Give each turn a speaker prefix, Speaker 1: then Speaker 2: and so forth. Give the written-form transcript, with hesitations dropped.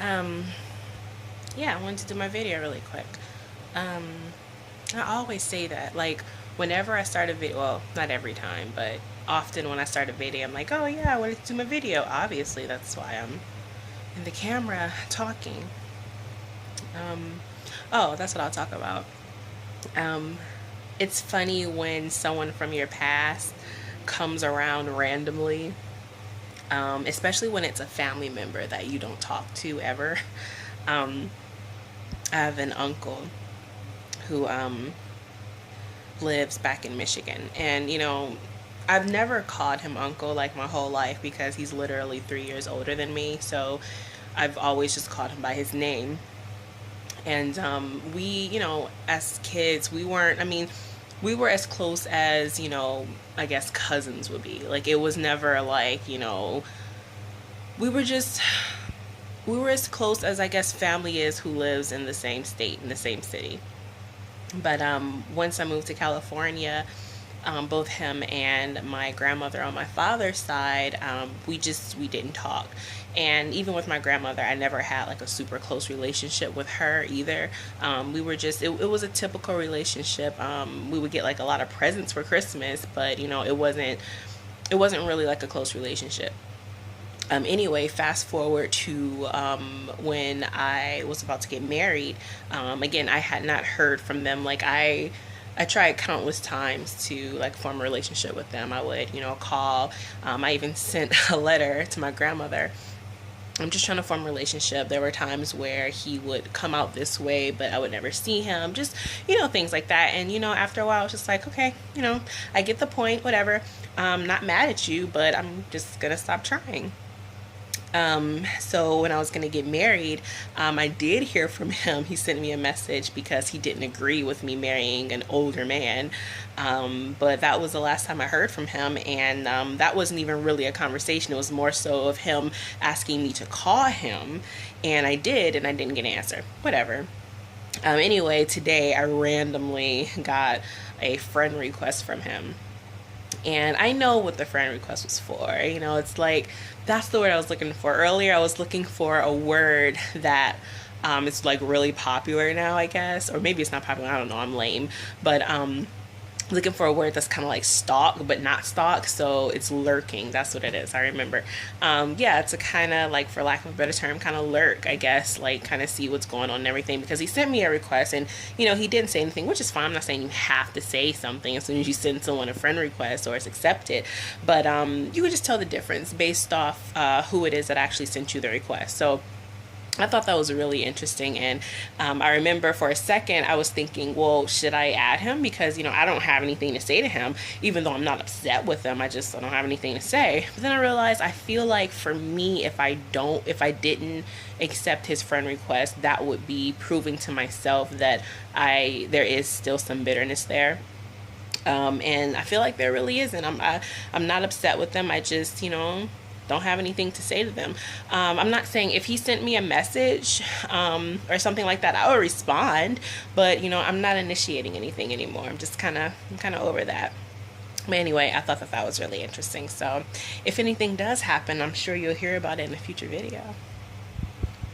Speaker 1: Um, yeah, I wanted to do my video really quick. Um, I always say that, like, whenever I start a video, well, not every time, but often when I start a video, I'm like, oh yeah, I wanted to do my video. Obviously, that's why I'm in the camera talking. Um, oh, that's what I'll talk about. Um, it's funny when someone from your past comes around randomly, especially when it's a family member that you don't talk to ever. Um, I have an uncle who lives back in Michigan, and I've never called him uncle like my whole life because he's literally 3 years older than me. So I've always just called him by his name. And we, as kids, we weren't. I mean, we were as close as I guess cousins would be. Like it was never like we were just we were as close as I guess family is who lives in the same state in the same city. But once I moved to California, both him and my grandmother on my father's side, we didn't talk. And even with my grandmother, I never had like a super close relationship with her either. We were just it was a typical relationship. We would get like a lot of presents for Christmas, but it wasn't really like a close relationship. Anyway, fast forward to when I was about to get married. Again, I had not heard from them. Like I tried countless times to like form a relationship with them. I would, call. I even sent a letter to my grandmother. I'm just trying to form a relationship. There were times where he would come out this way, but I would never see him. Just, things like that. And, after a while, I was just like, okay, I get the point, whatever. I'm not mad at you, but I'm just going to stop trying. So when I was going to get married, I did hear from him. He sent me a message because he didn't agree with me marrying an older man. But that was the last time I heard from him. And that wasn't even really a conversation. It was more so of him asking me to call him. And I did, and I didn't get an answer. Whatever. Anyway, today I randomly got a friend request from him. And I know what the friend request was for. It's like that's the word I was looking for. Earlier, I was looking for a word that is like really popular now, I guess, or maybe it's not popular. I don't know. I'm lame, but looking for a word that's kind of like stalk but not stalk, so it's lurking. That's what it is. I remember. Yeah, it's a kind of like, for lack of a better term, kind of lurk, I guess, like kind of see what's going on and everything, because he sent me a request and he didn't say anything, which is fine. I'm not saying you have to say something as soon as you send someone a friend request or it's accepted, but you can just tell the difference based off who it is that actually sent you the request. So I thought that was really interesting. And I remember for a second, I was thinking, well, should I add him? Because, I don't have anything to say to him, even though I'm not upset with him. I don't have anything to say. But then I realized, I feel like for me, if I didn't accept his friend request, that would be proving to myself that there is still some bitterness there. And I feel like there really isn't. I'm not upset with them. I just, don't have anything to say to them. I'm not saying if he sent me a message or something like that, I would respond, but I'm not initiating anything anymore. I'm kind of over that. But anyway, I thought that was really interesting. So if anything does happen, I'm sure you'll hear about it in a future video.